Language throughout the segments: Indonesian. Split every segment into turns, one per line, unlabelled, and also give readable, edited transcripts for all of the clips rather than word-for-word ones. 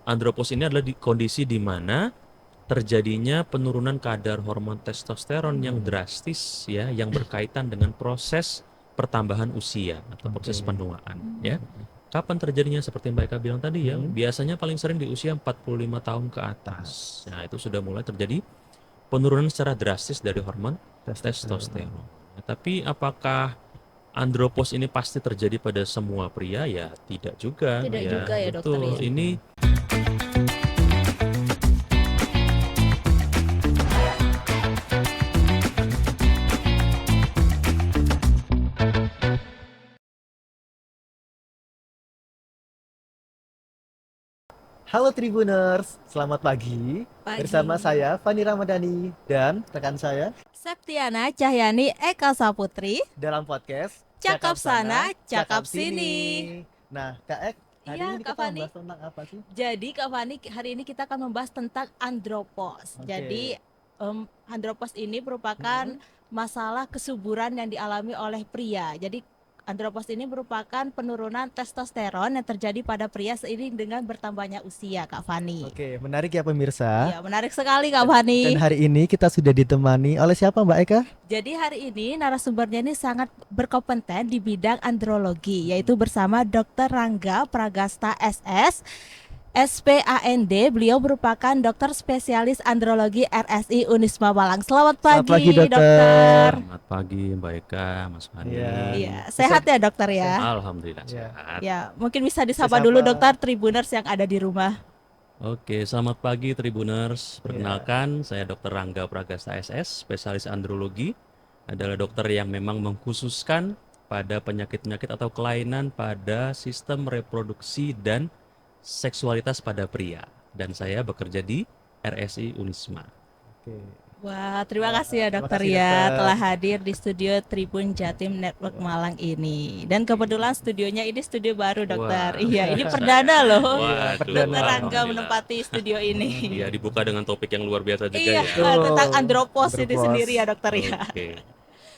Andropause ini adalah kondisi di mana terjadinya penurunan kadar hormon testosteron yang drastis ya, yang berkaitan dengan proses pertambahan usia atau proses
Oke.
penuaan ya. Kapan terjadinya seperti Mbak Eka bilang tadi ya, biasanya paling sering di usia 45 tahun ke atas. Nah, itu sudah mulai terjadi penurunan secara drastis dari hormon
Testosteron.
testosteron. Nah, tapi apakah andropause ini pasti terjadi pada semua pria? Ya, tidak juga
Tidak
ya.
juga ya dokter
Betul.
ya.
Ini
Halo Tribuners, selamat pagi.
Pagi.
Bersama saya Fani Ramadhani dan rekan saya
Septiana Cahyani Eka Saputri.
dalam podcast
Cakap sana, cakap sini.
Nah, Kak Ek, hari
Iya,
ini
Kak
kita
Fani.
membahas tentang apa sih?
Jadi Kak Fani, hari ini kita akan membahas tentang andropause.
Oke.
Jadi andropause ini merupakan masalah kesuburan yang dialami oleh pria. Jadi andropause ini merupakan penurunan testosteron yang terjadi pada pria seiring dengan bertambahnya usia, Kak Fani.
Oke, menarik ya pemirsa.
Iya, menarik sekali Kak Fani.
Dan hari ini kita sudah ditemani oleh siapa Mbak Eka?
Jadi hari ini narasumbernya ini sangat berkompeten di bidang andrologi, yaitu bersama Dr. Rangga Pragasta SS, SPAND. Beliau merupakan dokter spesialis andrologi RSI Unisma Malang. Selamat
Selamat
pagi,
pagi, Dokter.
dokter.
selamat pagi Mbak Eka, Mas Fani.
Iya.
Iya, sehat ya dokter ya?
Alhamdulillah
Iya.
sehat.
Ya, mungkin bisa disapa
Disapa.
dulu dokter Tribuners yang ada di rumah.
Oke, selamat pagi Tribuners.
Iya.
Perkenalkan, saya Dr. Rangga Pragasta SS, spesialis andrologi. Adalah dokter yang memang mengkhususkan pada penyakit-penyakit atau kelainan pada sistem reproduksi dan seksualitas pada pria. Dan saya bekerja di RSI Unisma.
Oke.
Wah, terima kasih ya
Terima
dokter
kasih,
ya
dokter.
telah hadir di studio Tribun Jatim Network Malang ini. Dan kebetulan studionya ini studio baru dokter.
Wah,
Iya, ini
saya-
perdana loh.
Waduh,
perdana.
Dokter Rangga
alhamdulillah.
menempati studio ini.
Iya, dibuka dengan topik yang luar biasa juga
Iya,
ya.
tentang andropause ini
Andropause.
sendiri ya dokter ya.
Oke.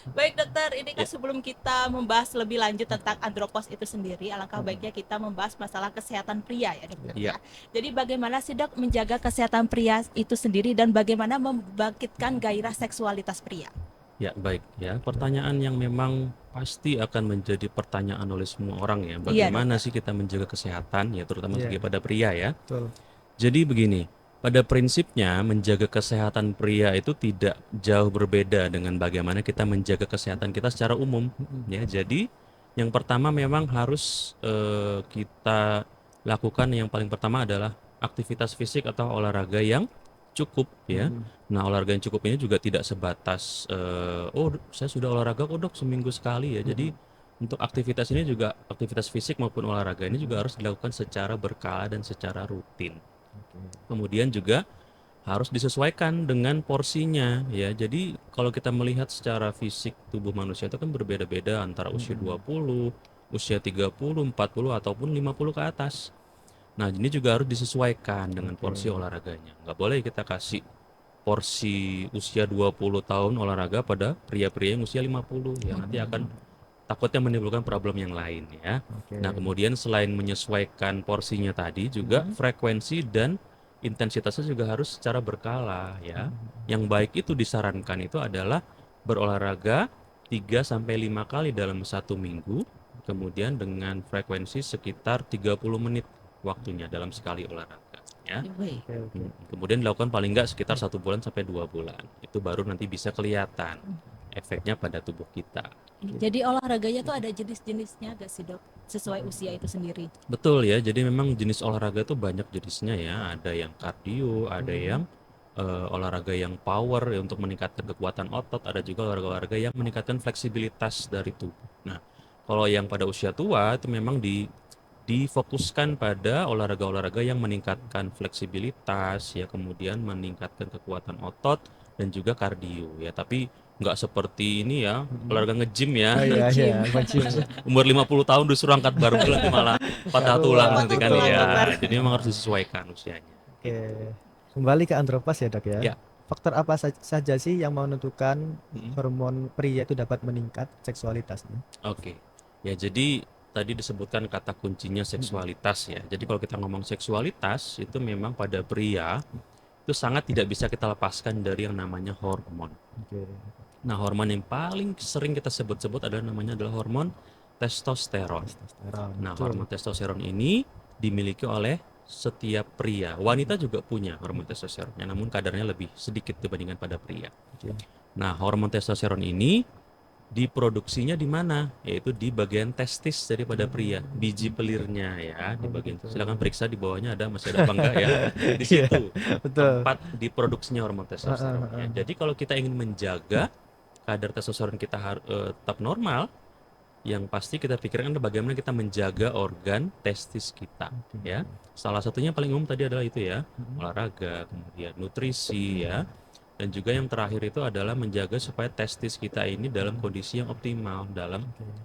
Baik dokter, ini kan sebelum kita membahas lebih lanjut tentang andropause itu sendiri, alangkah baiknya kita membahas masalah kesehatan pria ya dokter
Iya.
ya. Jadi bagaimana sih dok menjaga kesehatan pria itu sendiri dan bagaimana membangkitkan gairah seksualitas pria?
Ya, baik ya. Pertanyaan yang memang pasti akan menjadi pertanyaan oleh semua orang ya.
Iya,
Bagaimana sih kita menjaga kesehatan ya, terutama
Iya.
pada pria ya.
Betul.
Jadi begini, pada prinsipnya menjaga kesehatan pria itu tidak jauh berbeda dengan bagaimana kita menjaga kesehatan kita secara umum ya. Jadi yang pertama memang harus kita lakukan, yang paling pertama adalah aktivitas fisik atau olahraga yang cukup ya. Nah, olahraga yang cukup ini juga tidak sebatas oh saya sudah olahraga kok dok seminggu sekali ya. Jadi untuk aktivitas ini juga, aktivitas fisik maupun olahraga ini juga harus dilakukan secara berkala dan secara rutin. Kemudian juga harus disesuaikan dengan porsinya ya. Jadi kalau kita melihat secara fisik tubuh manusia itu kan berbeda-beda antara usia 20, usia 30, 40 ataupun 50 ke atas. Nah, ini juga harus disesuaikan dengan porsi olahraganya. Nggak boleh kita kasih porsi usia 20 tahun olahraga pada pria-pria yang usia 50 ya, nanti akan takutnya menimbulkan problem yang lain ya.
Oke.
Nah, kemudian selain menyesuaikan porsinya tadi, juga frekuensi dan intensitasnya juga harus secara berkala ya. Yang baik itu disarankan itu adalah berolahraga 3 sampai 5 kali dalam satu minggu, kemudian dengan frekuensi sekitar 30 menit waktunya dalam sekali olahraga ya.
Baik.
Oke.
Kemudian dilakukan paling nggak sekitar 1 bulan sampai 2 bulan. Itu baru nanti bisa kelihatan efeknya pada tubuh kita.
Jadi olahraganya tuh ada jenis-jenisnya gak sih dok? Sesuai usia itu sendiri.
Betul ya, jadi memang jenis olahraga tuh banyak jenisnya ya. Ada yang kardio, ada yang olahraga yang power ya, untuk meningkatkan kekuatan otot. Ada juga olahraga-olahraga yang meningkatkan fleksibilitas dari tubuh. Nah, kalau yang pada usia tua itu memang difokuskan pada olahraga-olahraga yang meningkatkan fleksibilitas ya, kemudian meningkatkan kekuatan otot dan juga kardio ya. Tapi nggak seperti ini ya, olahraga nge-gym ya.
Oh iya, iya, nge-gym.
Umur 50 tahun disuruh angkat barbel nanti malah patah tulang nanti kan
Patah tulang,
ya.
dokter.
Jadi memang harus disesuaikan usianya.
Oke. Kembali ke andropause ya dok ya.
Ya.
Faktor apa saja sih yang menentukan
Mm.
hormon pria itu dapat meningkat seksualitasnya?
Oke. Ya, jadi tadi disebutkan kata kuncinya seksualitas ya. Jadi kalau kita ngomong seksualitas itu memang pada pria itu sangat tidak bisa kita lepaskan dari yang namanya hormon.
Oke.
Nah, hormon yang paling sering kita sebut-sebut adalah hormon testosteron.
Testosteron.
Nah,
Betul.
hormon testosteron ini dimiliki oleh setiap pria. Wanita juga punya hormon testosteron, namun kadarnya lebih sedikit dibandingkan pada pria.
Oke.
Nah, hormon testosteron ini diproduksinya di mana? Yaitu di bagian testis daripada pria, biji pelirnya ya, di
Oh,
bagian.
begitu.
Silakan periksa di bawahnya ada masih ada apa enggak ya. Di
Iya,
situ
betul.
tempat diproduksinya hormon testosteron ya. Jadi kalau kita ingin menjaga kadar testosteron kita tetap normal, yang pasti kita pikirkan adalah bagaimana kita menjaga organ testis kita ya. Salah satunya paling umum tadi adalah itu ya, olahraga, kemudian nutrisi ya. Dan juga yang terakhir itu adalah menjaga supaya testis kita ini dalam kondisi yang optimal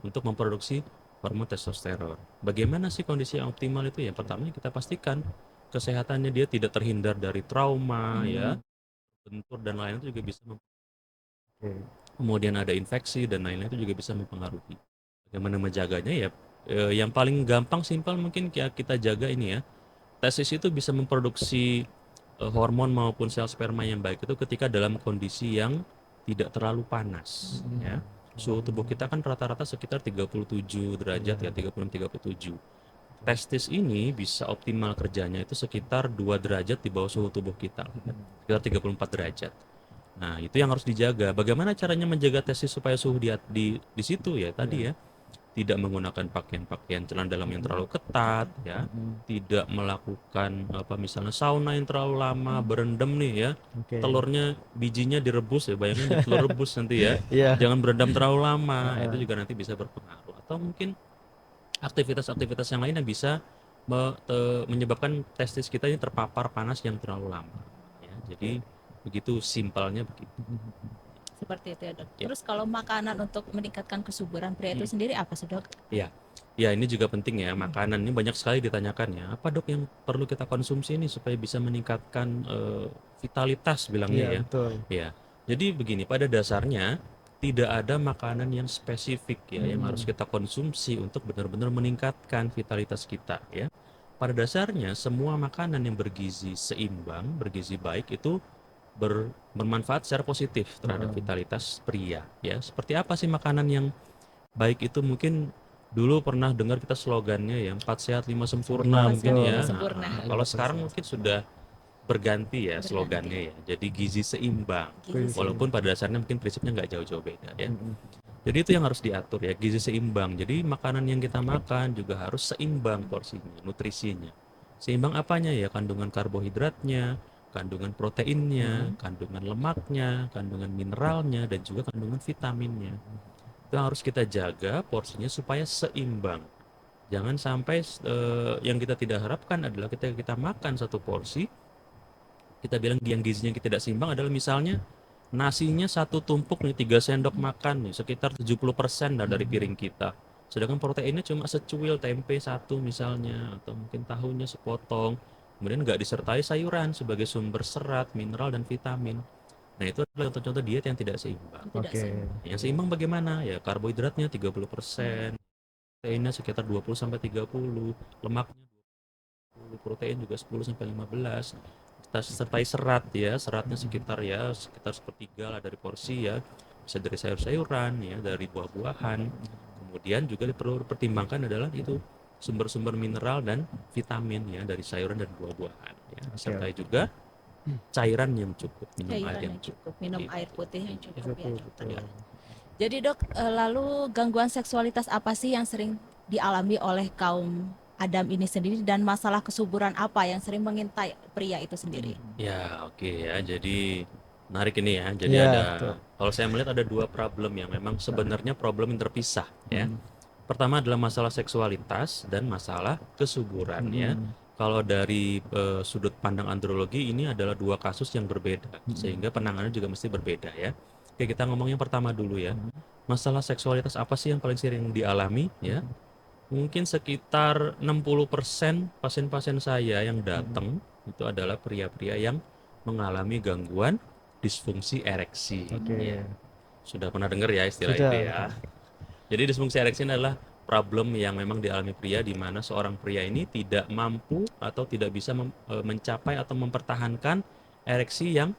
untuk memproduksi hormon testosteron. Bagaimana sih kondisi yang optimal itu? Ya pertama kita pastikan kesehatannya dia tidak terhindar dari trauma ya, bentur dan lain-lain itu juga bisa
Oke.
kemudian ada infeksi dan lain-lain itu juga bisa mempengaruhi. Bagaimana menjaganya ya? Yang paling gampang simpel mungkin kita jaga ini ya. Testis itu bisa memproduksi hormon maupun sel sperma yang baik itu ketika dalam kondisi yang tidak terlalu panas ya. Suhu tubuh kita kan rata-rata sekitar 37 derajat ya, 36-37. Testis ini bisa optimal kerjanya itu sekitar 2 derajat di bawah suhu tubuh kita, sekitar 34 derajat. Nah, itu yang harus dijaga. Bagaimana caranya menjaga testis supaya suhu di situ ya tadi ya. Tidak menggunakan pakaian-pakaian celana dalam yang terlalu ketat ya. Tidak melakukan misalnya sauna yang terlalu lama, berendam nih ya.
Oke.
Telurnya bijinya direbus ya, bayangin telur rebus nanti ya.
Iya.
Jangan berendam terlalu lama, itu juga nanti bisa berpengaruh. Atau mungkin aktivitas-aktivitas yang lain yang bisa menyebabkan testis kita ini terpapar panas yang terlalu lama ya. Jadi begitu simpelnya begitu.
Seperti itu ya dok.
Ya.
Terus kalau makanan untuk meningkatkan kesuburan pria itu sendiri apa sih dok?
Ya, ini juga penting ya. Makanan ini banyak sekali ditanyakan ya. Apa dok yang perlu kita konsumsi ini supaya bisa meningkatkan vitalitas bilangnya
Iya,
ya.
betul.
Ya, jadi begini, pada dasarnya tidak ada makanan yang spesifik ya yang harus kita konsumsi untuk benar-benar meningkatkan vitalitas kita ya. Pada dasarnya semua makanan yang bergizi seimbang, bergizi baik itu bermanfaat secara positif terhadap vitalitas pria ya. Seperti apa sih makanan yang baik itu? Mungkin dulu pernah dengar kita slogannya ya 4 sehat 5 sempurna mungkin
betul.
ya.
Sempurna.
Kalau sekarang mungkin sudah berganti ya
Berganti.
slogannya ya. Jadi gizi seimbang.
Gizi
Walaupun pada dasarnya mungkin prinsipnya nggak jauh-jauh beda ya. Jadi itu yang harus diatur ya, gizi seimbang. Jadi makanan yang kita makan juga harus seimbang porsinya, nutrisinya. Seimbang apanya ya? Kandungan karbohidratnya, kandungan proteinnya, kandungan lemaknya, kandungan mineralnya, dan juga kandungan vitaminnya. Itu yang harus kita jaga porsinya supaya seimbang. Jangan sampai yang kita tidak harapkan adalah ketika kita makan satu porsi, kita bilang yang gizinya tidak seimbang adalah misalnya nasinya satu tumpuk nih 3 sendok makan nih sekitar 70% dari piring kita. Sedangkan proteinnya cuma secuil tempe satu misalnya, atau mungkin tahunya sepotong. Kemudian nggak disertai sayuran sebagai sumber serat, mineral, dan vitamin. Nah itu adalah contoh-contoh diet yang tidak seimbang.
tidak
Oke.
seimbang.
Yang seimbang bagaimana? Ya karbohidratnya 30%, proteinnya sekitar 20-30, lemaknya 20, protein juga 10-15. Kita sertai serat ya, seratnya sekitar sepertiga lah dari porsi ya. Bisa dari sayur-sayuran ya, dari buah-buahan. Kemudian juga perlu dipertimbangkan adalah itu sumber-sumber mineral dan vitamin ya dari sayuran dan buah-buahan ya. Sertai juga cairan yang cukup, minum air
Cairan
yang
yang
cukup.
cukup, minum
Gitu.
air putih yang cukup ya
Betul,
dokter.
betul.
Jadi dok, lalu gangguan seksualitas apa sih yang sering dialami oleh kaum Adam ini sendiri, dan masalah kesuburan apa yang sering mengintai pria itu sendiri?
Ya, oke ya. Jadi menarik ini ya. Jadi
Iya,
ada,
betul.
kalau saya melihat ada dua problem yang memang sebenarnya problem yang terpisah ya. Pertama adalah masalah seksualitas dan masalah kesuburan ya. Kalau dari sudut pandang andrologi ini adalah dua kasus yang berbeda, sehingga penanganannya juga mesti berbeda ya. Oke, kita ngomong yang pertama dulu ya. Masalah seksualitas apa sih yang paling sering dialami ya? Mungkin sekitar 60% pasien-pasien saya yang datang itu adalah pria-pria yang mengalami gangguan disfungsi ereksi.
Oke.
Ya. Sudah pernah dengar ya istilah
Sudah.
itu ya. Jadi disfungsi ereksi adalah problem yang memang dialami pria, di mana seorang pria ini tidak mampu atau tidak bisa mencapai atau mempertahankan ereksi yang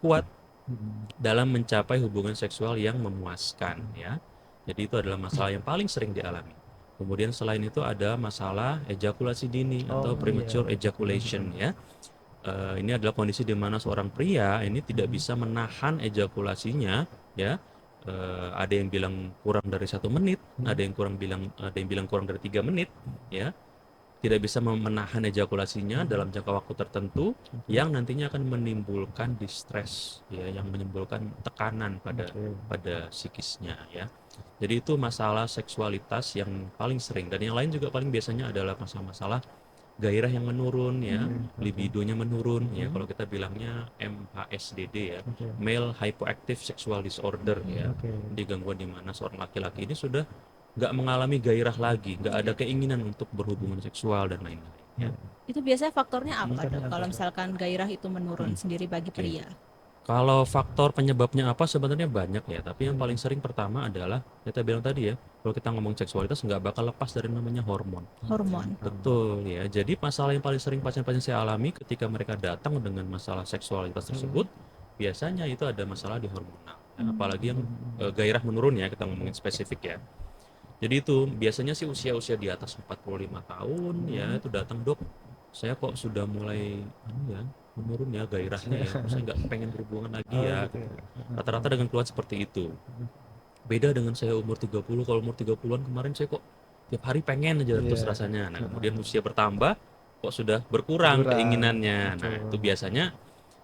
kuat dalam mencapai hubungan seksual yang memuaskan, ya. Jadi itu adalah masalah yang paling sering dialami. Kemudian selain itu ada masalah ejakulasi dini atau premature ejaculation, ya. Ini adalah kondisi di mana seorang pria ini tidak bisa menahan ejakulasinya, ya. Ada yang bilang kurang dari 1 menit, ada yang bilang kurang dari 3 menit, ya. Tidak bisa menahan ejakulasinya dalam jangka waktu tertentu yang nantinya akan menimbulkan distress, ya, yang menimbulkan tekanan pada psikisnya, ya. Jadi itu masalah seksualitas yang paling sering, dan yang lain juga paling biasanya adalah masalah-masalah gairah yang menurun, ya, libidonya menurun, ya, kalau kita bilangnya MHSDD, ya, male hypoactive sexual disorder, ya. Di gangguan di mana seorang laki-laki ini sudah nggak mengalami gairah lagi, nggak ada keinginan untuk berhubungan seksual dan lain-lain, ya.
Itu biasanya faktornya apa,
Bukan
Dok?
apa,
Kalau
Dok?
misalkan gairah itu menurun sendiri bagi
Oke.
pria.
Kalau faktor penyebabnya apa sebenarnya banyak, ya, tapi yang paling sering pertama adalah kita bilang tadi, ya, kalau kita ngomong seksualitas nggak bakal lepas dari namanya hormon.
Hormon.
Betul, ya. Jadi masalah yang paling sering pasien-pasien saya alami ketika mereka datang dengan masalah seksualitas tersebut, biasanya itu ada masalah di hormonal, ya. Apalagi yang gairah menurun, ya, kita ngomongin spesifik, ya. Jadi itu biasanya sih usia-usia di atas 45 tahun, ya, itu datang, "Dok, saya kok sudah mulai menurun, ya, gairahnya, ya. Saya nggak pengen berhubungan lagi, ya." Rata-rata dengan keluhan seperti itu. Beda dengan saya umur 30, kalau umur 30-an kemarin saya kok tiap hari pengen aja terus rasanya. Nah, kemudian usia bertambah kok sudah berkurang keinginannya. Nah, itu biasanya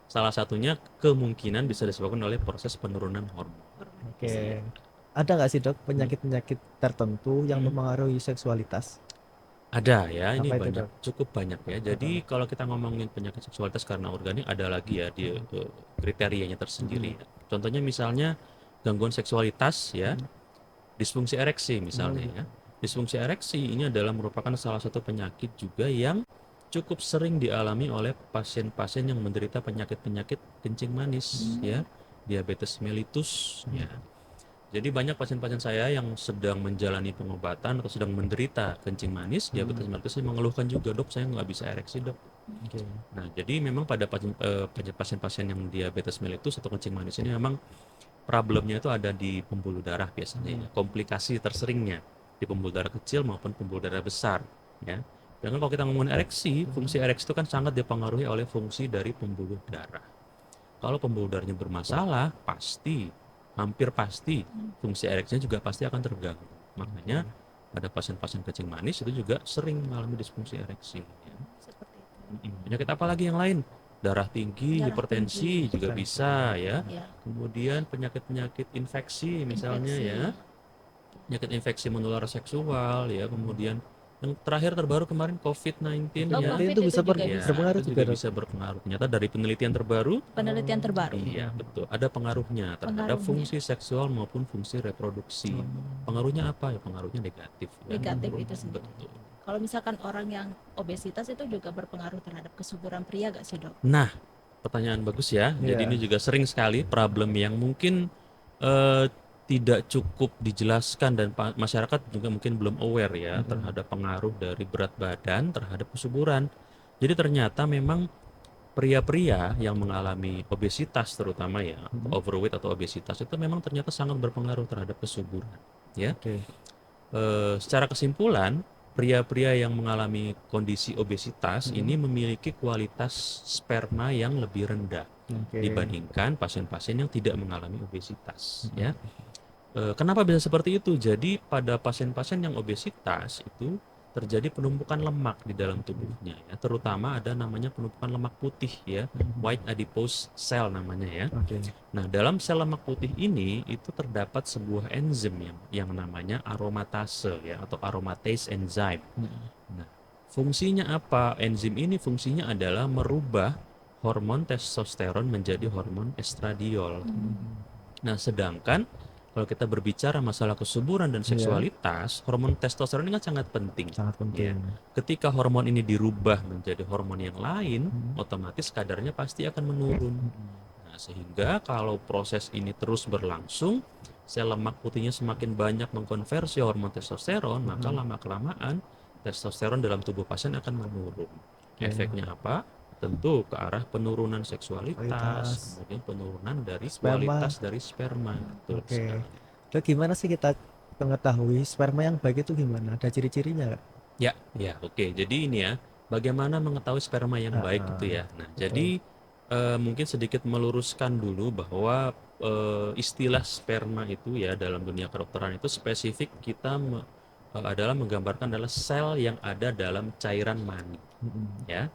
salah satunya kemungkinan bisa disebabkan oleh proses penurunan hormon.
Oke. Ada nggak sih, Dok, penyakit-penyakit tertentu yang mempengaruhi seksualitas?
Ada, ya, ini
Apa itu,
banyak,
Dok?
cukup banyak, ya. Jadi kalau kita ngomongin penyakit seksualitas karena organik ada lagi, ya, di kriterianya tersendiri, ya. Contohnya misalnya gangguan seksualitas, ya, disfungsi ereksi misalnya, ya. Disfungsi ereksi ini adalah merupakan salah satu penyakit juga yang cukup sering dialami oleh pasien-pasien yang menderita penyakit-penyakit kencing manis, ya, diabetes mellitus, ya. Jadi banyak pasien-pasien saya yang sedang menjalani pengobatan atau sedang menderita kencing manis, diabetes mellitus, mengeluhkan juga, "Dok, saya nggak bisa ereksi, Dok." Nah, jadi memang pada pasien-pasien yang diabetes mellitus atau kencing manis ini memang problemnya itu ada di pembuluh darah biasanya, ya. Komplikasi terseringnya di pembuluh darah kecil maupun pembuluh darah besar, ya. Dan kalau kita ngomongin ereksi, fungsi ereksi itu kan sangat dipengaruhi oleh fungsi dari pembuluh darah. Kalau pembuluh darahnya bermasalah, hampir pasti fungsi ereksinya juga pasti akan terganggu. Makanya pada pasien-pasien kencing manis itu juga sering mengalami disfungsi ereksi, ya.
Seperti itu.
Penyakit apa lagi yang lain? Darah tinggi,
Darah
hipertensi
tinggi.
juga bisa, ya.
Ya.
Kemudian penyakit-penyakit infeksi misalnya,
Infeksi.
ya. Penyakit infeksi menular seksual, ya. Kemudian yang terakhir terbaru kemarin COVID-19,
Oh,
ya.
COVID
Itu bisa
juga
Ya,
berpengaruh
itu
juga,
juga
Dok.
bisa berpengaruh. Ternyata dari penelitian terbaru,
Penelitian terbaru.
iya, betul, ada pengaruhnya terhadap
Pengaruhnya.
fungsi seksual maupun fungsi reproduksi. Pengaruhnya apa? Ya, pengaruhnya negatif, ya.
Negatif itu sendiri.
Betul.
Kalau misalkan orang yang obesitas itu juga berpengaruh terhadap kesuburan pria gak sih, Dok?
Nah, pertanyaan bagus, ya. Jadi ini juga sering sekali problem yang mungkin eh, tidak cukup dijelaskan dan masyarakat juga mungkin belum aware, ya, terhadap pengaruh dari berat badan terhadap kesuburan. Jadi ternyata memang pria-pria yang mengalami obesitas terutama, ya, overweight atau obesitas itu memang ternyata sangat berpengaruh terhadap kesuburan, ya. Secara kesimpulan, pria-pria yang mengalami kondisi obesitas ini memiliki kualitas sperma yang lebih rendah dibandingkan pasien-pasien yang tidak mengalami obesitas, ya. Kenapa bisa seperti itu? Jadi pada pasien-pasien yang obesitas itu terjadi penumpukan lemak di dalam tubuhnya, ya. Terutama ada namanya penumpukan lemak putih, ya, white adipose cell namanya, ya. Nah, dalam sel lemak putih ini itu terdapat sebuah enzim yang namanya aromatase, ya, atau aromatase enzyme. Nah, fungsinya apa? Enzim ini fungsinya adalah merubah hormon testosteron menjadi hormon estradiol. Nah, sedangkan kalau kita berbicara masalah kesuburan dan seksualitas, hormon testosteron ini kan sangat penting.
Sangat penting.
Ketika hormon ini dirubah menjadi hormon yang lain, otomatis kadarnya pasti akan menurun. Nah, sehingga kalau proses ini terus berlangsung, sel lemak putihnya semakin banyak mengkonversi hormon testosteron, maka lama-kelamaan testosteron dalam tubuh pasien akan menurun. Efeknya apa? Tentu ke arah penurunan seksualitas,
Kualitas
kemudian penurunan dari
sperma.
kualitas dari sperma. Betul
Oke.
sekali.
Dok, gimana sih kita mengetahui sperma yang baik itu gimana? Ada ciri-cirinya nggak?
Ya, oke. Jadi ini ya, bagaimana mengetahui sperma yang baik gitu ya. Nah,
Betul.
jadi mungkin sedikit meluruskan dulu bahwa istilah sperma itu ya dalam dunia kedokteran itu spesifik kita adalah menggambarkan adalah sel yang ada dalam cairan mani, ya.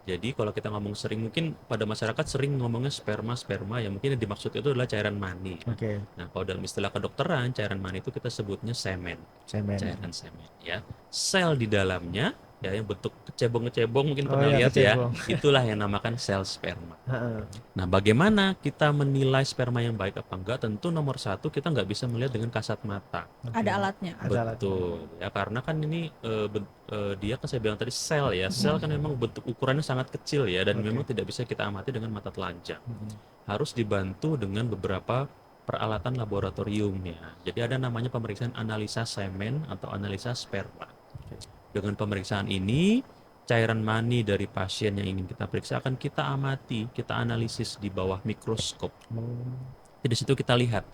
Jadi kalau kita ngomong sering, mungkin pada masyarakat sering ngomongnya sperma ya mungkin yang dimaksud itu adalah cairan mani.
Oke,
Nah, kalau dalam istilah kedokteran cairan mani itu kita sebutnya semen.
semen.
Cairan semen ya. Sel di dalamnya ya yang bentuk kecebong-kecebong mungkin
Oh
pernah
ya,
lihat ya.
kecebong.
Itulah yang namakan sel sperma.
Heeh.
Nah, bagaimana kita menilai sperma yang baik apa enggak? Tentu nomor satu kita nggak bisa melihat dengan kasat mata.
Oke.
Ada alatnya.
Ada alatnya.
Betul ya, karena kan ini dia kan saya bilang tadi sel ya. Sel kan memang bentuk ukurannya sangat kecil ya dan
Oke.
memang tidak bisa kita amati dengan mata telanjang.
Mm-mm.
Harus dibantu dengan beberapa peralatan laboratoriumnya. Jadi ada namanya pemeriksaan analisa semen atau analisa sperma. Dengan pemeriksaan ini, cairan mani dari pasien yang ingin kita periksa akan kita amati, kita analisis di bawah mikroskop.
Oh.
Jadi di situ kita lihat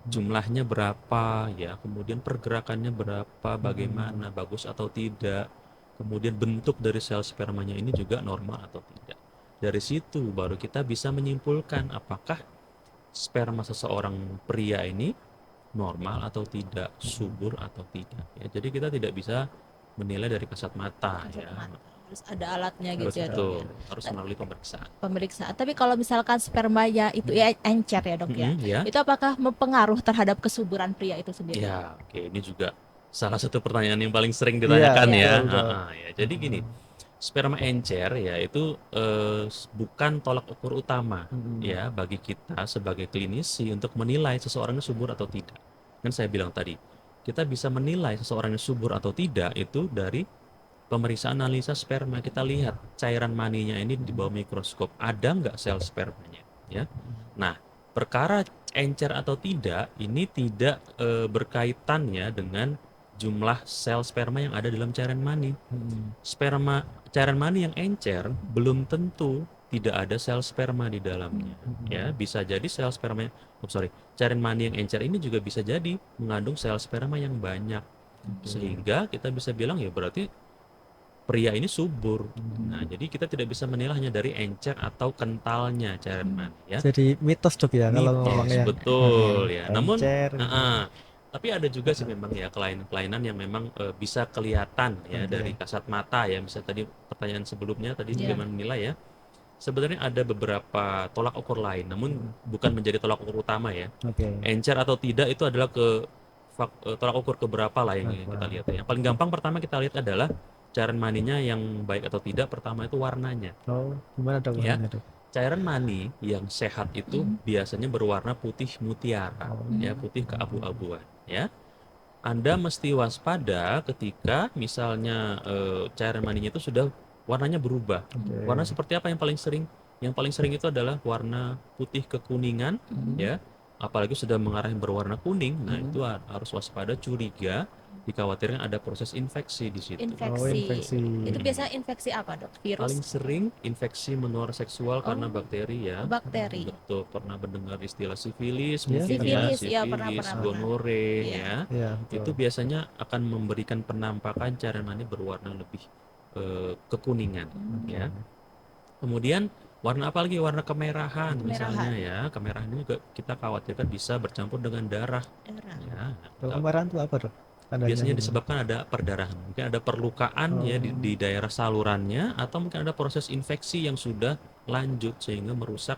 jumlahnya berapa ya, kemudian pergerakannya berapa, bagaimana, bagus atau tidak. Kemudian bentuk dari sel spermanya ini juga normal atau tidak. Dari situ baru kita bisa menyimpulkan apakah sperma seseorang pria ini normal atau tidak, subur atau tidak. Ya, jadi kita tidak bisa menilai dari kasat mata
Kasat
ya.
mata. Harus ada alatnya gitu ya, Dok.
Betul, harus melalui pemeriksaan.
Pemeriksaan. Tapi kalau misalkan spermanya itu ya encer ya, Dok ya.
Ya.
Itu apakah mempengaruh terhadap kesuburan pria itu sendiri?
Ya, oke, ini juga salah satu pertanyaan yang paling sering ditanyakan
Iya,
ya.
betul.
Ya. Jadi gini, sperma encer ya itu bukan tolak ukur utama ya bagi kita sebagai klinisi untuk menilai seseorang itu subur atau tidak. Kan saya bilang tadi, kita bisa menilai seseorang yang subur atau tidak itu dari pemeriksaan analisa sperma. Kita lihat cairan maninya ini di bawah mikroskop, ada nggak sel spermanya ya. Nah, perkara encer atau tidak ini tidak berkaitan ya dengan jumlah sel sperma yang ada dalam cairan mani. Cairan mani yang encer belum tentu tidak ada sel sperma di dalamnya ya. Bisa jadi sel sperma cairan mani yang encer ini juga bisa jadi mengandung sel sperma yang banyak, sehingga kita bisa bilang ya berarti pria ini subur. Nah, jadi kita tidak bisa menilai hanya dari encer atau kentalnya cairan mani ya.
Jadi mitos, Dok ya kalau
Mitos,
ngomongnya.
betul ya. Namun
Encer gitu.
tapi ada juga sih memang ya kelainan-kelainan yang memang bisa kelihatan ya
Oke.
dari kasat mata ya. Misalnya tadi pertanyaan sebelumnya tadi
Iya.
bagaimana menilai ya. Sebenarnya ada beberapa tolak ukur lain, namun bukan menjadi tolak ukur utama ya.
Oke.
Encer atau tidak itu adalah tolak ukur keberapa lah yang kita lihat ya. Yang paling gampang pertama kita lihat adalah cairan maninya yang baik atau tidak. Pertama itu warnanya.
Oh, gimana, Dok?
Ya.
warnanya, Dok?
Cairan mani yang sehat itu biasanya berwarna putih mutiara, ya, putih keabu-abuan, ya. Anda mesti waspada ketika misalnya cairan maninya itu sudah warnanya berubah.
Oke.
Warna seperti apa yang paling sering? Yang paling sering itu adalah warna putih kekuningan, ya. Apalagi sudah mengarah berwarna kuning, nah itu harus waspada, curiga, dikhawatirkan ada proses infeksi di situ.
Infeksi.
Oh, infeksi.
Itu biasanya infeksi apa, Dok?
Paling
Virus,
sering infeksi menular seksual karena bakteri ya.
bakteri.
Betul, pernah mendengar istilah sifilis,
Ya,
mungkin
Sifilis,
ya,
ya, pernah.
gonore
Iya.
ya.
Iya, betul.
Itu biasanya akan memberikan penampakan cairan mani berwarna lebih kekuningan ya. Kemudian warna apa lagi? Warna kemerahan misalnya ya. Kemerahan ini juga kita khawatirkan bisa bercampur dengan darah
Darah.
ya.
Kalau kemarahan itu apa, Dok? Tandanya
Biasanya
gimana?
disebabkan ada perdarahan, mungkin ada perlukaan ya di daerah salurannya, atau mungkin ada proses infeksi yang sudah lanjut sehingga merusak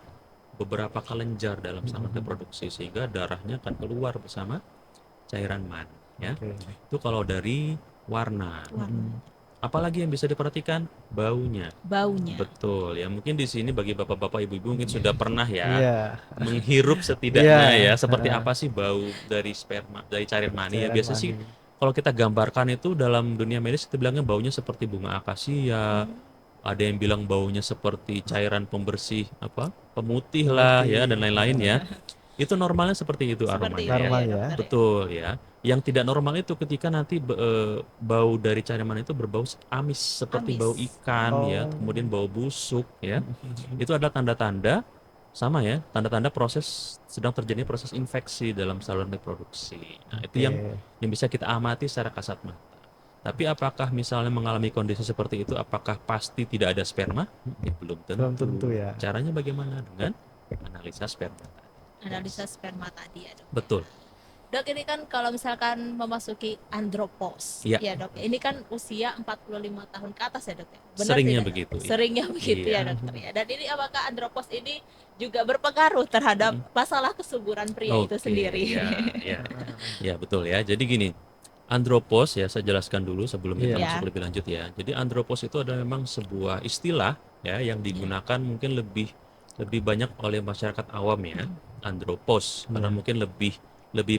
beberapa kelenjar dalam saluran reproduksi sehingga darahnya akan keluar bersama cairan mani ya.
Oke.
Itu kalau dari warna.
Warna.
Apalagi yang bisa diperhatikan? Baunya.
Baunya.
Betul ya, mungkin di sini bagi bapak-bapak ibu-ibu mungkin sudah pernah ya
Iya.
menghirup setidaknya
Iya.
ya seperti apa sih bau dari sperma, dari cairan mani ya.
Cairan
Biasa sih
mani.
kalau kita gambarkan itu dalam dunia medis kita bilangnya baunya seperti bunga akasia, ada yang bilang baunya seperti cairan pembersih pemutih lah ya dan lain-lain ya. Itu normalnya seperti itu
Seperti
aromanya
itu
ya.
Normal
ya
ya.
dokter ya.
Betul ya. Yang tidak normal itu ketika nanti bau dari cairan itu berbau amis seperti
Amis.
bau ikan ya,
Oh.
kemudian bau busuk ya. Itu adalah tanda-tanda sama ya, tanda-tanda proses sedang terjadi proses infeksi dalam saluran reproduksi. Nah, itu
Oke.
yang bisa kita amati secara kasat mata. Tapi apakah misalnya mengalami kondisi seperti itu, apakah pasti tidak ada sperma? Ya, belum tentu.
Belum tentu ya.
Caranya bagaimana? Dengan analisa sperma tadi.
Analisa sperma tadi ya dok.
Betul.
Dok, ini kan kalau misalkan memasuki andropos,
Iya.
ya dok. Ini kan usia 45 tahun ke atas ya dok ya. Benar
Seringnya
tidak?
begitu. Ya.
Seringnya begitu
Iya.
ya dokter ya. Dan ini apakah andropos ini juga berpengaruh terhadap masalah kesuburan pria itu
Oke,
sendiri?
ya, ya betul ya. Jadi gini, andropos ya saya jelaskan dulu sebelum kita
Iya.
masuk lebih lanjut ya. Jadi andropos itu adalah memang sebuah istilah ya yang digunakan mungkin lebih banyak oleh masyarakat awam ya. Andropos karena mungkin lebih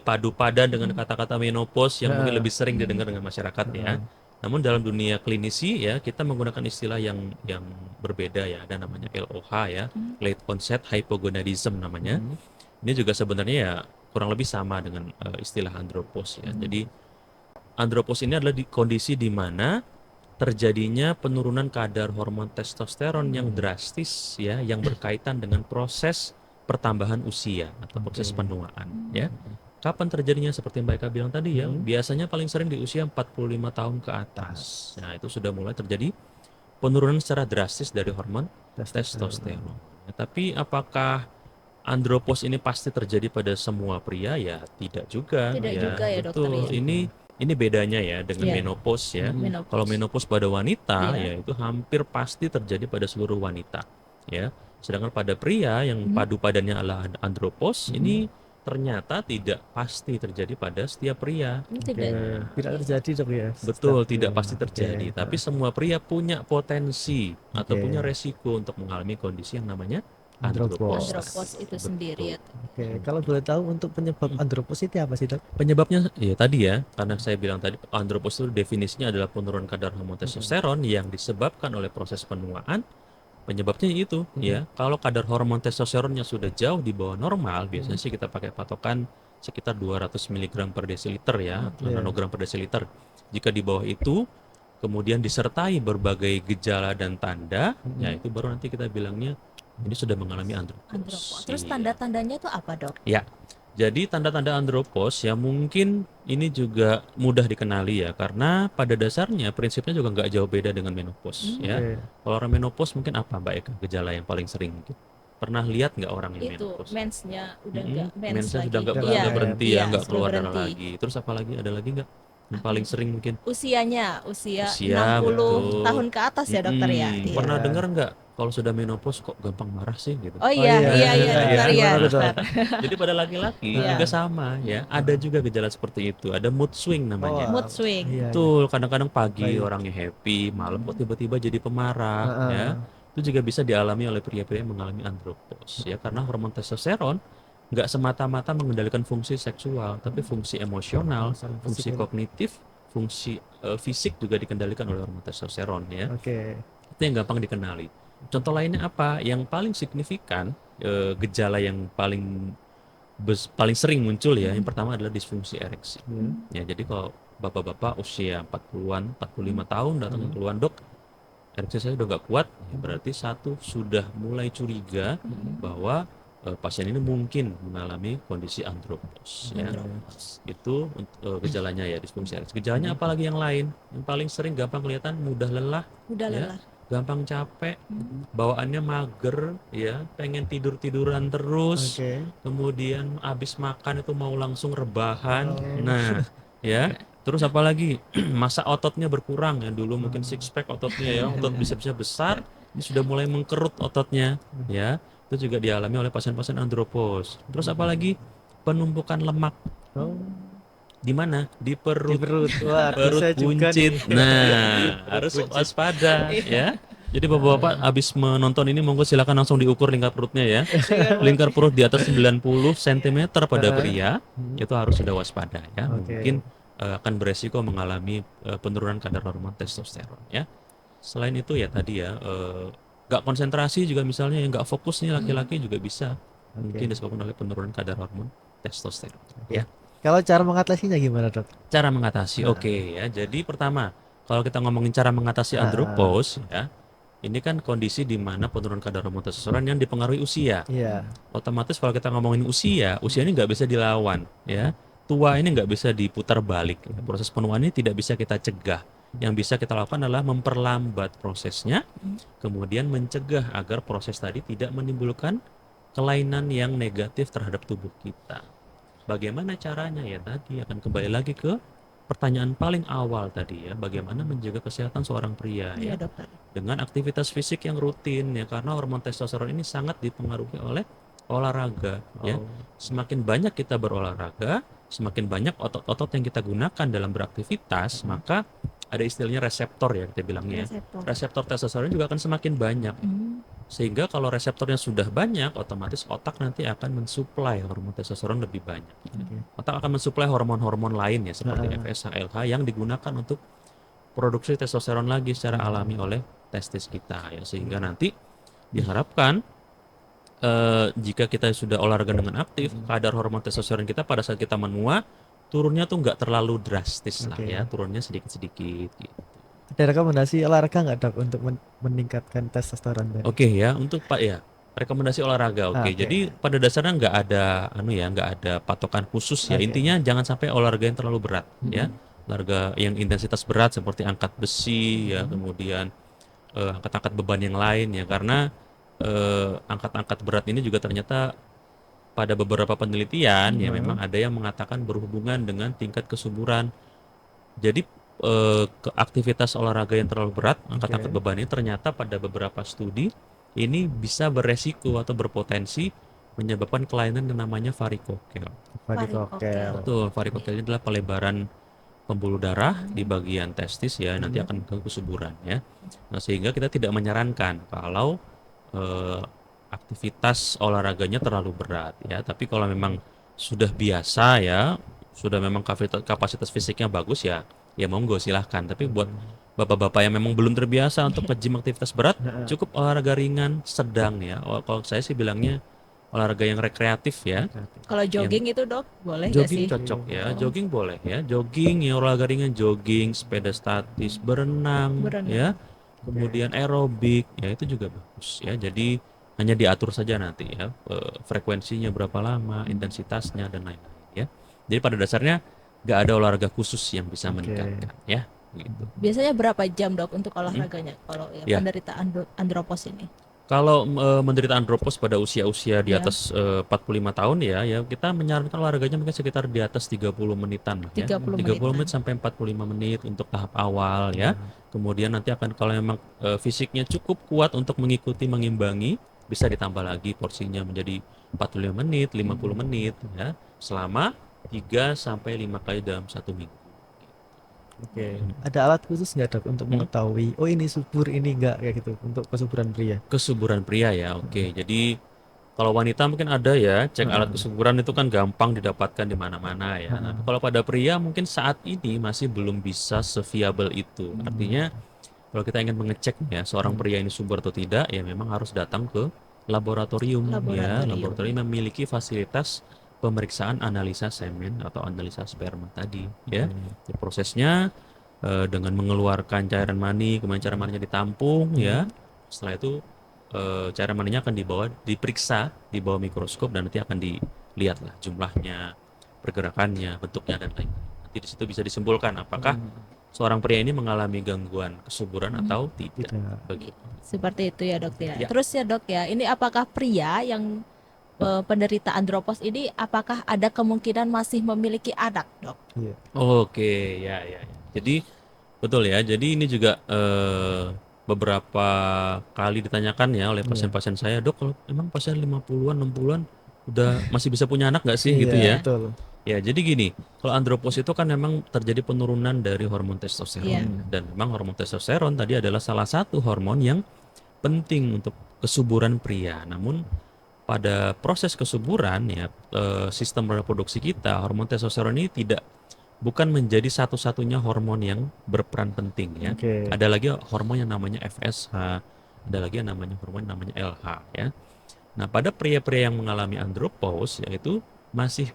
padu padan dengan kata-kata menopause yang mungkin lebih sering didengar dengan masyarakat ya. Namun dalam dunia klinisi ya kita menggunakan istilah yang berbeda ya. Ada namanya LOH ya, late onset hypogonadism namanya. Ini juga sebenarnya ya kurang lebih sama dengan istilah andropos ya. Jadi andropos ini adalah kondisi di mana terjadinya penurunan kadar hormon testosteron yang drastis ya, yang berkaitan dengan proses pertambahan usia atau proses penuaan ya. Kapan terjadinya seperti Mbak Eka bilang tadi ya, biasanya paling sering di usia 45 tahun ke atas. Nah, itu sudah mulai terjadi penurunan secara drastis dari hormon testosteron. Ya, tapi apakah andropos ini pasti terjadi pada semua pria? Ya, tidak juga.
Tidak
ya.
juga ya, dokter,
Betul.
ya.
Ini bedanya ya dengan
Iya.
menopause ya.
Menopause.
Kalau menopause pada wanita
Iya.
ya itu hampir pasti terjadi pada seluruh wanita ya. Sedangkan pada pria yang padu padannya adalah andropos ini ternyata tidak pasti terjadi pada setiap pria.
Tidak.
Tidak terjadi dok ya.
Betul,
Setiap
tidak
pria.
pasti terjadi.
Oke.
Tapi semua pria punya potensi atau
Oke.
punya resiko untuk mengalami kondisi yang namanya
Andropos.
Andropos itu sendiri ya.
Oke, kalau boleh tahu untuk penyebab andropos itu apa sih dok?
Penyebabnya ya tadi ya, karena saya bilang tadi andropos itu definisinya adalah penurunan kadar hormon testosteron yang disebabkan oleh proses penuaan. Penyebabnya itu ya, kalau kadar hormon testosteronnya sudah jauh di bawah normal, biasanya sih kita pakai patokan sekitar 200 mg per desiliter ya, atau nanogram per desiliter. Jika di bawah itu, kemudian disertai berbagai gejala dan tanda, ya itu baru nanti kita bilangnya ini sudah mengalami andropos.
Andropos. Terus
Iya.
tanda-tandanya itu apa dok?
Ya, jadi tanda-tanda andropos ya mungkin ini juga mudah dikenali ya, karena pada dasarnya prinsipnya juga nggak jauh beda dengan menopause ya.
Oke.
Kalau orang menopause mungkin apa Mbak Eka gejala yang paling sering mungkin? Pernah lihat nggak orang yang
Itu
menopause?
mensnya udah nggak mens
Mensnya
lagi.
sudah nggak
Iya,
berhenti
iya,
ya, nggak
sudah
keluar darah
berhenti.
lagi. Terus apa lagi? Ada lagi nggak? Yang paling sering mungkin?
Usia
Usia,
60
betul.
tahun ke atas ya dokter ya.
Mm-mm.
Iya.
Pernah dengar nggak kalau sudah menopause kok gampang marah sih gitu?
Oh iya,
iya,
iya,
iya,
dokter
iya.
ya.
Gimana tuh, Dok?
dokter.
Jadi pada laki-laki
Iya.
juga sama ya. Ada juga gejala seperti itu. Ada mood swing namanya.
Mood swing.
Iya,
Betul, kadang-kadang pagi
Baik.
orangnya happy, malam kok tiba-tiba jadi pemarah
Heeh.
ya. Itu juga bisa dialami oleh pria-pria yang mengalami andropos ya, karena hormon testosteron nggak semata-mata mengendalikan fungsi seksual, tapi fungsi emosional, fungsi kognitif, fungsi fisik juga dikendalikan oleh hormon testosteron ya.
Oke.
Itu yang gampang dikenali. Contoh lainnya apa? Yang paling signifikan gejala yang paling sering muncul ya. Yang pertama adalah disfungsi ereksi. Ya, jadi kalau bapak-bapak usia 40-an, 45 tahun datang ke keluhan, dok, ereksi saya udah nggak kuat, ya berarti satu sudah mulai curiga bahwa pasien ini mungkin mengalami kondisi andropos. Ya. Itu gejalanya ya, disfungsi ereksi. Gejalanya apalagi yang lain? Yang paling sering gampang kelihatan mudah lelah,
Udah
ya,
lelah.
gampang capek, bawaannya mager, ya, pengen tidur-tiduran terus,
Oke.
kemudian habis makan itu mau langsung rebahan.
Oh.
Nah, ya, terus apalagi masa ototnya berkurang ya, dulu mungkin six pack ototnya ya, otot bisepsnya besar, ini sudah mulai mengkerut ototnya, ya. Itu juga dialami oleh pasien-pasien andropos. Terus apalagi penumpukan lemak
Oh,
di mana? Di
di
perut.
perut. Wah,
Perut
saya juga
buncit.
nih.
Nah, harus waspada ya. Jadi bapak-bapak habis menonton ini monggo silakan langsung diukur lingkar perutnya ya. Lingkar perut di atas 90 cm pada pria itu harus sudah waspada ya.
Oke.
Mungkin akan beresiko mengalami penurunan kadar hormon testosteron ya. Selain itu ya tadi ya nggak konsentrasi juga misalnya, nggak fokus nih laki-laki juga bisa Mungkin disebabkan oleh penurunan kadar hormon testosteron. Ya.
Kalau cara mengatasinya gimana, Dok?
Cara mengatasi,
Nah.
oke ya. Jadi pertama, kalau kita ngomongin cara mengatasi
Ah,
andropause, ya, ini kan kondisi di mana penurunan kadar hormon testosteron yang dipengaruhi usia.
Iya.
Otomatis kalau kita ngomongin usia, usia ini nggak bisa dilawan, ya. Tua ini nggak bisa diputar balik. Ya. Proses penuaan ini tidak bisa kita cegah. Yang bisa kita lakukan adalah memperlambat prosesnya, kemudian mencegah agar proses tadi tidak menimbulkan kelainan yang negatif terhadap tubuh kita. Bagaimana caranya ya tadi akan kembali lagi ke pertanyaan paling awal tadi ya, bagaimana menjaga kesehatan seorang pria
Iya
ya
dokter.
dengan aktivitas fisik yang rutin ya karena hormon testosteron ini sangat dipengaruhi oleh olahraga ya.
Oh.
Semakin banyak kita berolahraga, semakin banyak otot-otot yang kita gunakan dalam beraktivitas, maka ada istilahnya reseptor ya kita bilangnya.
Reseptor.
Reseptor testosteron juga akan semakin banyak.
Hmm.
Sehingga kalau reseptornya sudah banyak, otomatis otak nanti akan mensuplai hormon testosteron lebih banyak.
Oke.
Otak akan mensuplai hormon-hormon lain ya seperti FSH, LH yang digunakan untuk produksi testosteron lagi secara alami oleh testis kita ya. Sehingga nanti diharapkan jika kita sudah olahraga dengan aktif, kadar hormon testosteron kita pada saat kita menua turunnya tuh nggak terlalu drastis lah
Oke.
ya, turunnya sedikit-sedikit gitu.
Ada rekomendasi olahraga nggak, Dok, untuk meningkatkan testosteron tadi?
Oke ya, untuk Pak ya rekomendasi olahraga. Oke,
Oke.
jadi pada dasarnya nggak ada nggak ada patokan khusus ya.
Oke.
Intinya jangan sampai olahraga yang terlalu berat ya. Olahraga yang intensitas berat seperti angkat besi ya, kemudian angkat-angkat beban yang lain ya, karena angkat-angkat berat ini juga ternyata pada beberapa penelitian ya memang ada yang mengatakan berhubungan dengan tingkat kesuburan. Jadi aktivitas olahraga yang terlalu berat, angkat-angkat beban ini ternyata pada beberapa studi ini bisa beresiko atau berpotensi menyebabkan kelainan yang namanya varikokel.
Varikokel.
Betul, varikokel ini adalah pelebaran pembuluh darah di bagian testis ya, nanti akan ke kesuburan ya. Nah, sehingga kita tidak menyarankan kalau aktivitas olahraganya terlalu berat ya. Tapi kalau memang sudah biasa ya, sudah memang kapasitas fisiknya bagus ya, ya monggo silahkan. Tapi buat bapak-bapak yang memang belum terbiasa untuk nge-gym aktivitas berat, cukup olahraga ringan sedang ya. Kalau saya sih bilangnya olahraga yang rekreatif ya.
Kalau jogging itu dok boleh nggak
Jogging
sih?
cocok ya, jogging boleh ya, jogging ya, olahraga ringan, jogging, sepeda statis, berenang, ya, kemudian aerobik ya, itu juga bagus ya. Jadi hanya diatur saja nanti ya, frekuensinya berapa lama, intensitasnya dan lain-lain ya. Jadi pada dasarnya nggak ada olahraga khusus yang bisa meningkatkan ya, gitu.
Biasanya berapa jam dok untuk olahraganya kalau
Ya.
penderita andropos ini?
Kalau menderita andropos pada usia-usia di atas 45 tahun ya kita menyarankan olahraganya mungkin sekitar di atas 30 menitan lah ya.
30
menit sampai 45 menit untuk tahap awal ya. Kemudian nanti akan kalau memang fisiknya cukup kuat untuk mengikuti mengimbangi, bisa ditambah lagi porsinya menjadi 45 menit, 50 menit ya. Selama 3 sampai 5 kali dalam 1 minggu.
Oke. Ada alat khusus nggak, Dok, untuk mengetahui oh ini subur ini enggak kayak gitu untuk kesuburan pria?
Kesuburan pria ya, oke. Jadi kalau wanita mungkin ada ya, cek alat kesuburan itu kan gampang didapatkan di mana-mana ya. Nah, kalau pada pria mungkin saat ini masih belum bisa seviabel itu. Artinya kalau kita ingin mengecek ya seorang pria ini subur atau tidak, ya memang harus datang ke laboratorium ya. Laboratorium memiliki fasilitas pemeriksaan analisa semen atau analisa sperma tadi ya. Prosesnya dengan mengeluarkan cairan mani, kemudian cairan maninya ditampung ya. Setelah itu cairan maninya akan diperiksa di bawah mikroskop dan nanti akan dilihat lah jumlahnya, pergerakannya, bentuknya dan lain-lain. Nanti di situ bisa disimpulkan apakah seorang pria ini mengalami gangguan kesuburan atau tidak. Begitu.
Seperti itu ya dok ya.
Ya.
Terus ya dok ya, ini apakah pria yang penderita andropos ini apakah ada kemungkinan masih memiliki anak dok?
Iya.
Oke, ya. Jadi betul ya. Jadi ini juga beberapa kali ditanyakan ya oleh pasien-pasien saya, dok, kalau emang pasien 50-an, 60-an udah masih bisa punya anak nggak sih gitu ya?
Betul.
Ya, jadi gini, kalau andropos itu kan memang terjadi penurunan dari hormon testosteron dan memang hormon testosteron tadi adalah salah satu hormon yang penting untuk kesuburan pria. Namun pada proses kesuburan ya sistem reproduksi kita hormon testosteron ini bukan menjadi satu-satunya hormon yang berperan penting ya.
Oke.
Ada lagi hormon yang namanya FSH, ada lagi yang namanya hormon yang namanya LH ya. Nah, pada pria-pria yang mengalami andropause yaitu masih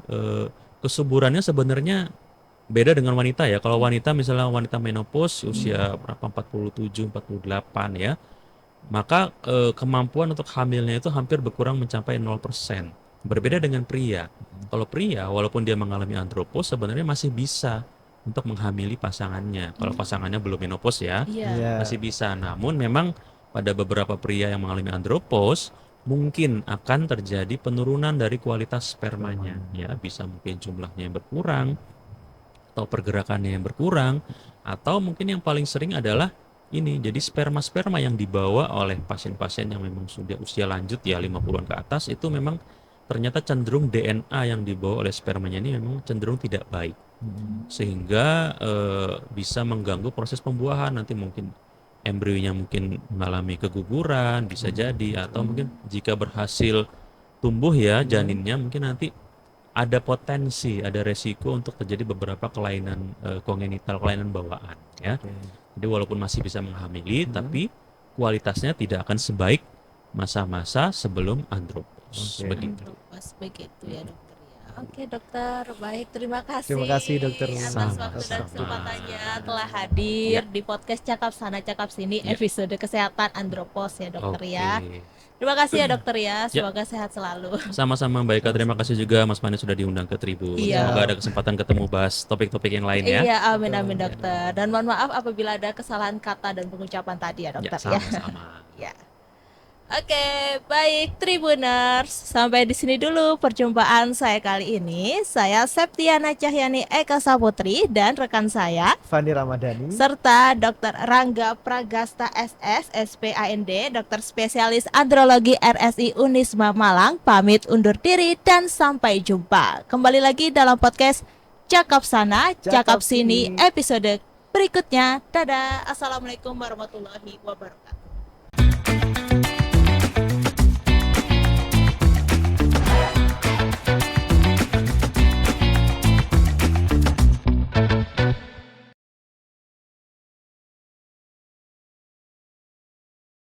kesuburannya sebenarnya beda dengan wanita ya. Kalau wanita misalnya wanita menopause usia berapa 47, 48 ya, maka kemampuan untuk hamilnya itu hampir berkurang mencapai 0%. Berbeda dengan pria. Kalau pria walaupun dia mengalami andropause sebenarnya masih bisa untuk menghamili pasangannya. Kalau pasangannya belum menopause ya,
Iya.
masih bisa. Namun memang pada beberapa pria yang mengalami andropause mungkin akan terjadi penurunan dari kualitas spermanya. Ya, bisa mungkin jumlahnya yang berkurang atau pergerakannya yang berkurang, atau mungkin yang paling sering adalah ini, jadi sperma-sperma yang dibawa oleh pasien-pasien yang memang sudah usia lanjut ya 50-an ke atas itu memang ternyata cenderung DNA yang dibawa oleh spermanya ini memang cenderung tidak baik, sehingga bisa mengganggu proses pembuahan. Nanti mungkin embrionya mungkin mengalami keguguran bisa jadi, atau mungkin jika berhasil tumbuh ya janinnya mungkin nanti ada potensi, ada resiko untuk terjadi beberapa kelainan kongenital, kelainan bawaan ya. Jadi walaupun masih bisa menghamili, tapi kualitasnya tidak akan sebaik masa-masa sebelum andropause. Begitu.
Pas begitu ya dokter ya. Oke dokter, baik, terima kasih.
Terima kasih, dokter.
Atas
Sama-sama.
waktu dan kesempatannya telah hadir di podcast Cakap Sana Cakap Sini episode kesehatan andropause ya dokter ya. Terima kasih ya dokter ya, semoga sehat selalu.
Sama-sama Mbak Eka, terima kasih juga Mas Mani sudah diundang ke Tribun.
Iya.
Semoga ada kesempatan ketemu bahas topik-topik yang lain ya.
Iya, amin amin dokter. Dan mohon maaf apabila ada kesalahan kata dan pengucapan tadi ya dokter ya.
Sama-sama.
Ya. Oke, baik Tribuners, sampai di sini dulu perjumpaan saya kali ini. Saya Septiana Cahyani Eka Saputri dan rekan saya
Fani Ramadhani.
serta Dr. Rangga Pragasta SS SPAND, dokter spesialis andrologi RSI Unisma Malang, pamit undur diri dan sampai jumpa. Kembali lagi dalam podcast Cakap Sana, Cakap Sini episode berikutnya. Dadah. Assalamualaikum warahmatullahi wabarakatuh.